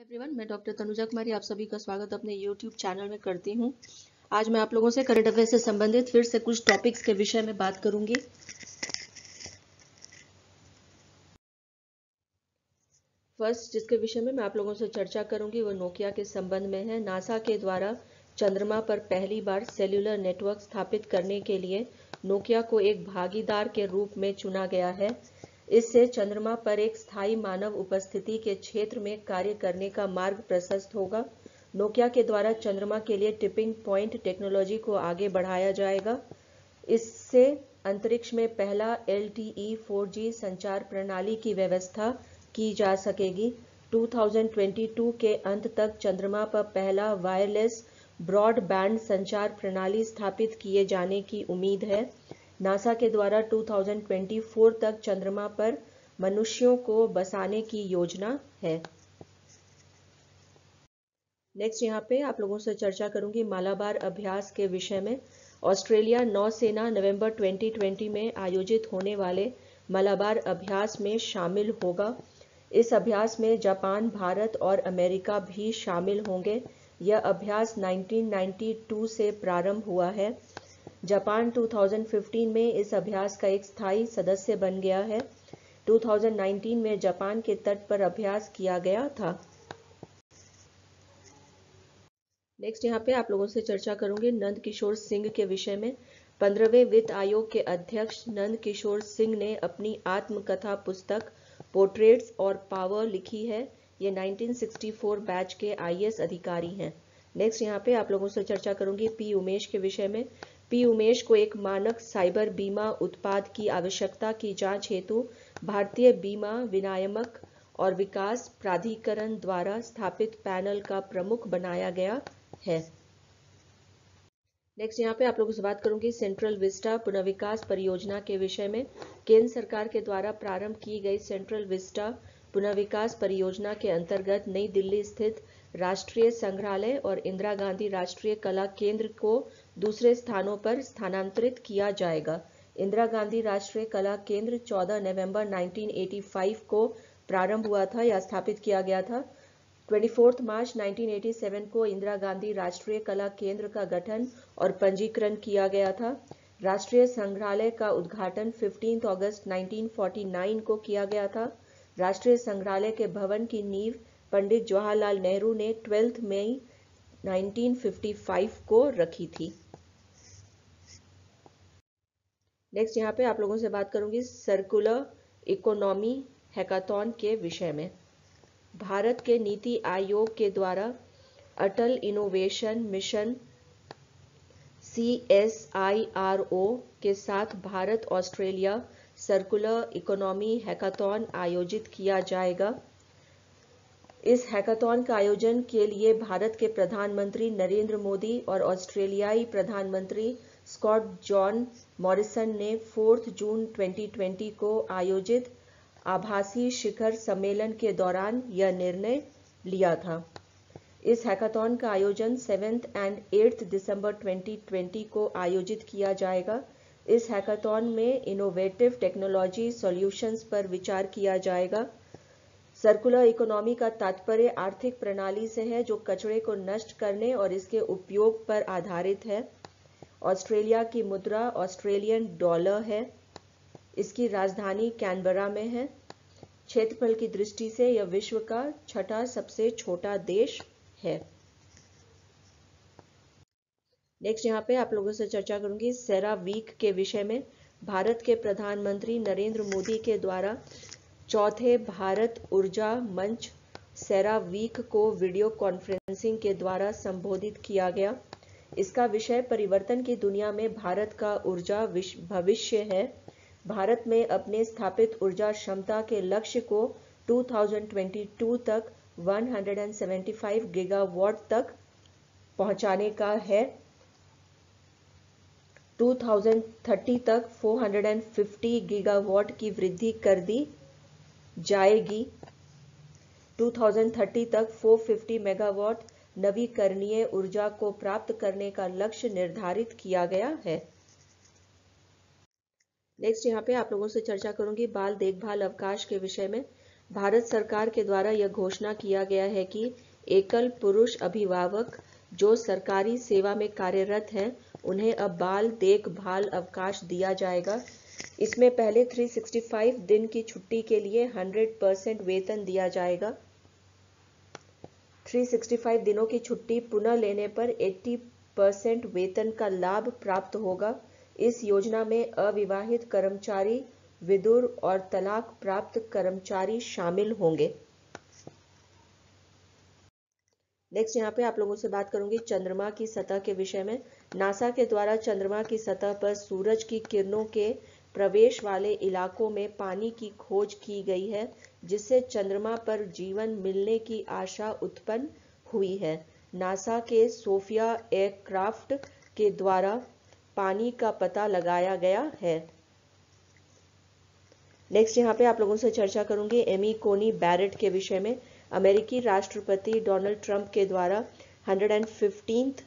Everyone, मैं doctor Tanuja कुमारी आप सभी का स्वागत अपने यूट्यूब चैनल में करती हूँ। आज मैं आप लोगों से करंट अफेयर से संबंधित फिर से कुछ टॉपिक्स के विषय में बात करूंगी। फर्स्ट जिसके विषय में मैं आप लोगों से चर्चा करूंगी वो नोकिया के संबंध में है। नासा के द्वारा चंद्रमा पर पहली बार सेल्यूलर नेटवर्क स्थापित करने के लिए नोकिया को एक भागीदार के रूप में चुना गया है। इससे चंद्रमा पर एक स्थायी मानव उपस्थिति के क्षेत्र में कार्य करने का मार्ग प्रशस्त होगा। नोकिया के द्वारा चंद्रमा के लिए टिपिंग पॉइंट टेक्नोलॉजी को आगे बढ़ाया जाएगा। इससे अंतरिक्ष में पहला LTE 4G संचार प्रणाली की व्यवस्था की जा सकेगी। 2022 के अंत तक चंद्रमा पर पहला वायरलेस ब्रॉडबैंड संचार प्रणाली स्थापित किए जाने की उम्मीद है। नासा के द्वारा 2024 तक चंद्रमा पर मनुष्यों को बसाने की योजना है। नेक्स्ट यहाँ पे आप लोगों से चर्चा करूंगी मालाबार अभ्यास के विषय में। ऑस्ट्रेलिया नौसेना नवंबर 2020 में आयोजित होने वाले मालाबार अभ्यास में शामिल होगा। इस अभ्यास में जापान, भारत और अमेरिका भी शामिल होंगे। यह अभ्यास 1992 से प्रारंभ हुआ है। जापान 2015 में इस अभ्यास का एक स्थायी सदस्य बन गया है। 2019 में जापान के तट पर अभ्यास किया गया था। नेक्स्ट यहाँ पे आप लोगों से चर्चा करूंगी नंद किशोर सिंह के विषय में। 15वें वित्त आयोग के अध्यक्ष नंद किशोर सिंह ने अपनी आत्मकथा पुस्तक पोर्ट्रेट्स और पावर लिखी है। ये 1964 बैच के IAS अधिकारी हैं। नेक्स्ट यहाँ पे आप लोगों से चर्चा करूंगी P उमेश के विषय में। P उमेश को एक मानक साइबर बीमा उत्पाद की आवश्यकता की जांच हेतु भारतीय बीमा विनियामक और विकास प्राधिकरण द्वारा स्थापित पैनल का प्रमुख बनाया गया है। नेक्स्ट यहाँ पे आप लोगों से बात करूंगी सेंट्रल विस्टा पुनर्विकास परियोजना के विषय में। केंद्र सरकार के द्वारा प्रारंभ की गई सेंट्रल विस्टा पुनर्विकास परियोजना के अंतर्गत नई दिल्ली स्थित राष्ट्रीय संग्रहालय और इंदिरा गांधी राष्ट्रीय कला केंद्र को दूसरे स्थानों पर स्थानांतरित किया जाएगा। इंदिरा गांधी राष्ट्रीय कला केंद्र 14 नवंबर 1985 को प्रारंभ हुआ था या स्थापित किया गया था। 24 मार्च 1987 को इंदिरा गांधी राष्ट्रीय कला केंद्र का गठन और पंजीकरण किया गया था। राष्ट्रीय संग्रहालय का उद्घाटन 15 अगस्त 1949 को किया गया था। राष्ट्रीय संग्रहालय के भवन की नींव पंडित जवाहरलाल नेहरू ने 12 मई 1955 को रखी थी। नेक्स्ट यहाँ पे आप लोगों से बात करूंगी सर्कुलर इकोनॉमी हैकाथॉन के विषय में। भारत के नीति आयोग के द्वारा अटल इनोवेशन मिशन CSIRO के साथ Bharat Australia circular economy hackathon आयोजित किया जाएगा। इस हैकाथॉन का आयोजन के लिए भारत के प्रधानमंत्री नरेंद्र मोदी और ऑस्ट्रेलियाई प्रधानमंत्री स्कॉट जॉन मॉरिसन ने 4 जून 2020 को आयोजित आभासी शिखर सम्मेलन के दौरान यह निर्णय लिया था। इस हैकाथॉन का आयोजन 7 और 8 दिसंबर 2020 को आयोजित किया जाएगा। इस हैकाथॉन में इनोवेटिव टेक्नोलॉजी सॉल्यूशंस पर विचार किया जाएगा। सर्कुलर इकोनॉमी का तात्पर्य आर्थिक प्रणाली से है जो कचरे को नष्ट करने और इसके उपयोग पर आधारित है। ऑस्ट्रेलिया की मुद्रा ऑस्ट्रेलियन डॉलर है। इसकी राजधानी कैनबरा में है। क्षेत्रफल की दृष्टि से यह विश्व का 6वां सबसे छोटा देश है। नेक्स्ट यहाँ पे आप लोगों से चर्चा करूंगी सेरा वीक के विषय में। भारत के प्रधानमंत्री नरेंद्र मोदी के द्वारा चौथे भारत ऊर्जा मंच सेरा वीक को वीडियो कॉन्फ्रेंसिंग के द्वारा संबोधित किया गया। इसका विषय परिवर्तन की दुनिया में भारत का ऊर्जा भविष्य है। भारत में अपने स्थापित ऊर्जा क्षमता के लक्ष्य को 2022 तक 175 गीगावाट तक पहुंचाने का है। 2030 तक 450 गीगावाट की वृद्धि कर दी जाएगी। 2030 तक 450 मेगावाट नवीकरणीय ऊर्जा को प्राप्त करने का लक्ष्य निर्धारित किया गया है। नेक्स्ट यहाँ पे आप लोगों से चर्चा करूंगी बाल देखभाल अवकाश के विषय में। भारत सरकार के द्वारा यह घोषणा किया गया है कि एकल पुरुष अभिभावक जो सरकारी सेवा में कार्यरत हैं, उन्हें अब बाल देखभाल अवकाश दिया जाएगा। इसमें पहले 365 दिन की छुट्टी के लिए 100% वेतन दिया जाएगा। 365 दिनों की छुट्टी पुनः लेने पर 80% वेतन का लाभ प्राप्त होगा। इस योजना में अविवाहित कर्मचारी, विधुर और तलाक प्राप्त कर्मचारी शामिल होंगे। नेक्स्ट यहाँ पे आप लोगों से बात करूंगी चंद्रमा की सतह के विषय में। नासा के द्वारा चंद्रमा की सतह पर सूरज की किरणों के प्रवेश वाले इलाकों में पानी की खोज की गई है, जिससे चंद्रमा पर जीवन मिलने की आशा उत्पन्न हुई है। नासा के सोफिया एयरक्राफ्ट के द्वारा पानी का पता लगाया गया है। नेक्स्ट यहाँ पे आप लोगों से चर्चा करूंगी एमी कोनी बैरेट के विषय में। अमेरिकी राष्ट्रपति डोनाल्ड ट्रंप के द्वारा 115th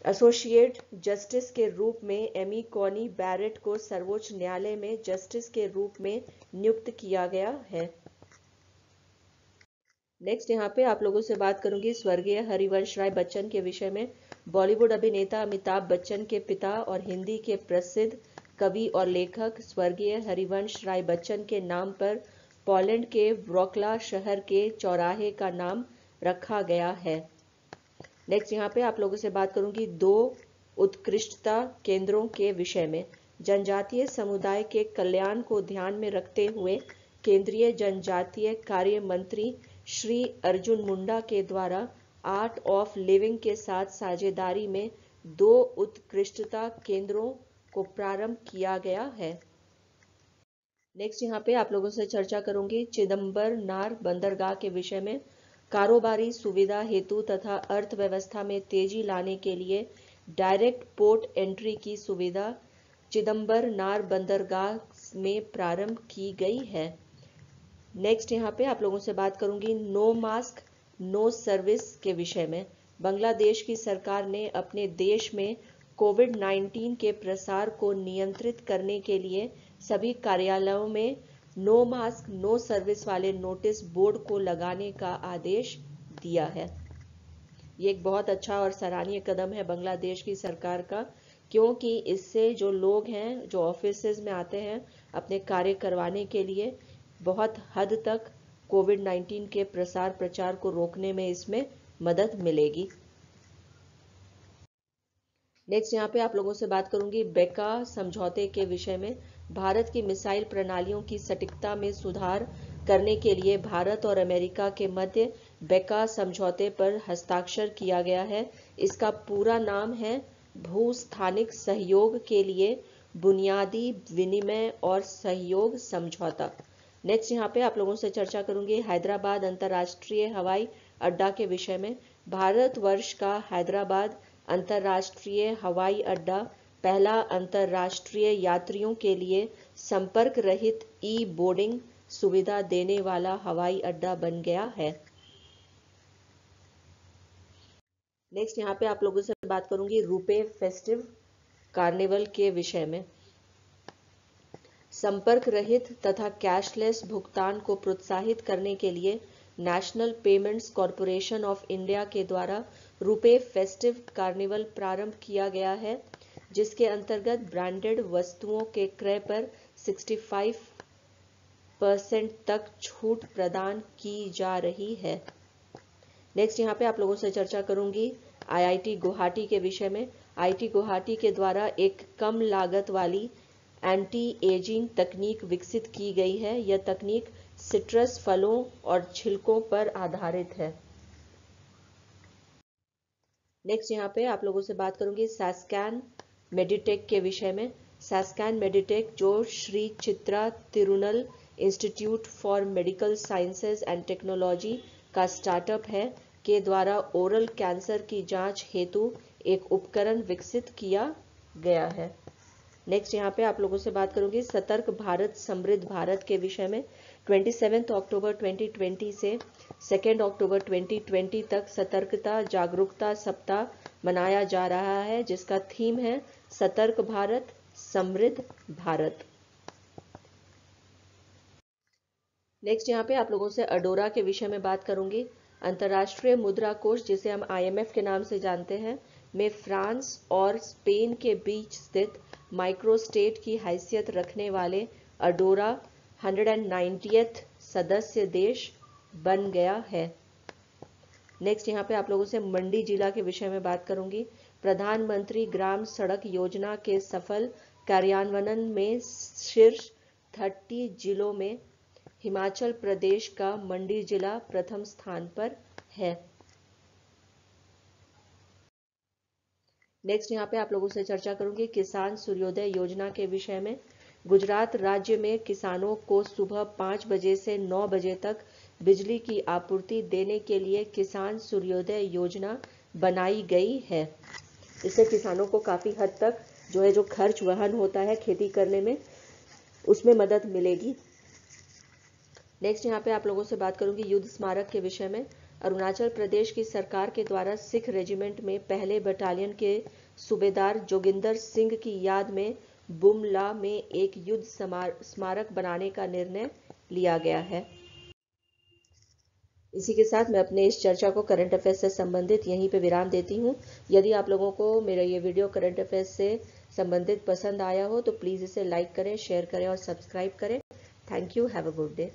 एसोसिएट जस्टिस के रूप में एमी कोनी बैरेट को सर्वोच्च न्यायालय में जस्टिस के रूप में नियुक्त किया गया है। नेक्स्ट यहाँ पे आप लोगों से बात करूंगी स्वर्गीय हरिवंश राय बच्चन के विषय में। बॉलीवुड अभिनेता अमिताभ बच्चन के पिता और हिंदी के प्रसिद्ध कवि और लेखक स्वर्गीय हरिवंश राय बच्चन के नाम पर पोलैंड के व्रोक्ला शहर के चौराहे का नाम रखा गया है। नेक्स्ट यहाँ पे आप लोगों से बात करूंगी 2 उत्कृष्टता केंद्रों के विषय में। जनजातीय समुदाय के कल्याण को ध्यान में रखते हुए केंद्रीय जनजातीय कार्य मंत्री श्री अर्जुन मुंडा के द्वारा आर्ट ऑफ लिविंग के साथ साझेदारी में 2 उत्कृष्टता केंद्रों को प्रारंभ किया गया है। नेक्स्ट यहाँ पे आप लोगों से चर्चा करूंगी चिदंबरनार बंदरगाह के विषय में। कारोबारी सुविधा हेतु तथा अर्थव्यवस्था में तेजी लाने के लिए डायरेक्ट पोर्ट एंट्री की सुविधा चिदंबरनार बंदरगाह में प्रारंभ की गई है। नेक्स्ट यहाँ पे आप लोगों से बात करूंगी नो मास्क नो सर्विस के विषय में। बांग्लादेश की सरकार ने अपने देश में कोविड-19 के प्रसार को नियंत्रित करने के लिए सभी कार्यालयों में नो मास्क नो सर्विस वाले नोटिस बोर्ड को लगाने का आदेश दिया है। ये एक बहुत अच्छा और सराहनीय कदम है बांग्लादेश की सरकार का, क्योंकि इससे जो लोग हैं जो ऑफिसेज में आते हैं अपने कार्य करवाने के लिए, बहुत हद तक कोविड-19 के प्रसार प्रचार को रोकने में इसमें मदद मिलेगी। नेक्स्ट यहाँ पे आप लोगों से बात करूंगी बेका समझौते के विषय में। भारत की मिसाइल प्रणालियों की सटीकता में सुधार करने के लिए भारत और अमेरिका के मध्य बेका समझौते पर हस्ताक्षर किया गया है। इसका पूरा नाम है भूस्थानिक सहयोग के लिए बुनियादी विनिमय और सहयोग समझौता। नेक्स्ट यहाँ पे आप लोगों से चर्चा करूंगी हैदराबाद अंतर्राष्ट्रीय हवाई अड्डा के विषय में। भारतवर्ष का हैदराबाद अंतर्राष्ट्रीय हवाई अड्डा पहला अंतर्राष्ट्रीय यात्रियों के लिए संपर्क रहित ई बोर्डिंग सुविधा देने वाला हवाई अड्डा बन गया है। नेक्स्ट यहाँ पे आप लोगों से बात करूंगी रुपे फेस्टिव कार्निवल के विषय में। संपर्क रहित तथा कैशलेस भुगतान को प्रोत्साहित करने के लिए national payments corporation of India के द्वारा रुपे फेस्टिव कार्निवल प्रारंभ किया गया है, जिसके अंतर्गत ब्रांडेड वस्तुओं के क्रय पर 65% तक छूट प्रदान की जा रही है। नेक्स्ट यहाँ पे आप लोगों से चर्चा करूंगी आईआईटी गुवाहाटी के विषय में। आईआईटी गुवाहाटी के द्वारा एक कम लागत वाली एंटी एजिंग तकनीक विकसित की गई है। यह तकनीक सिट्रस फलों और छिलकों पर आधारित है। नेक्स्ट यहाँ पे आप लोगों से बात करूंगी सैस्कैन मेडिटेक के विषय में। सैस्कैन मेडिटेक जो Shri Chitra Tirunal institute for medical sciences and technology का स्टार्टअप है, के द्वारा ओरल कैंसर की जांच हेतु एक उपकरण विकसित किया गया है। नेक्स्ट यहाँ पे आप लोगों से बात करूंगी सतर्क भारत समृद्ध भारत के विषय में। 27 अक्टूबर 2020 से 2 अक्टूबर 2020 तक सतर्कता जागरूकता सप्ताह मनाया जा रहा है, जिसका थीम है सतर्क भारत समृद्ध भारत। नेक्स्ट यहाँ पे आप लोगों से अडोरा के विषय में बात करूंगी। अंतर्राष्ट्रीय मुद्रा कोष, जिसे हम IMF के नाम से जानते हैं, में फ्रांस और स्पेन के बीच स्थित माइक्रो स्टेट की हैसियत रखने वाले अडोरा 190th सदस्य देश बन गया है। नेक्स्ट यहाँ पे आप लोगों से मंडी जिला के विषय में बात करूंगी। प्रधानमंत्री ग्राम सड़क योजना के सफल कार्यान्वयन में शीर्ष 30 जिलों में हिमाचल प्रदेश का मंडी जिला प्रथम स्थान पर है। नेक्स्ट यहाँ पे आप लोगों से चर्चा करूंगी किसान सूर्योदय योजना के विषय में। गुजरात राज्य में किसानों को सुबह 5 बजे से 9 बजे तक बिजली की आपूर्ति देने के लिए किसान सूर्योदय योजना बनाई गई है। इससे किसानों को काफ़ी हद तक जो खर्च वहन होता है खेती करने में, उसमें मदद मिलेगी। नेक्स्ट यहाँ पे आप लोगों से बात करूंगी युद्ध स्मारक के विषय में। अरुणाचल प्रदेश की सरकार के द्वारा सिख रेजिमेंट में पहले बटालियन के सूबेदार जोगिंदर सिंह की याद में बुमला में एक युद्ध स्मारक बनाने का निर्णय लिया गया है। इसी के साथ मैं अपने इस चर्चा को करंट अफेयर्स से संबंधित यहीं पे विराम देती हूँ। यदि आप लोगों को मेरा ये वीडियो करंट अफेयर्स से संबंधित पसंद आया हो तो प्लीज़ इसे लाइक करें, शेयर करें और सब्सक्राइब करें। Thank you. Have a good day.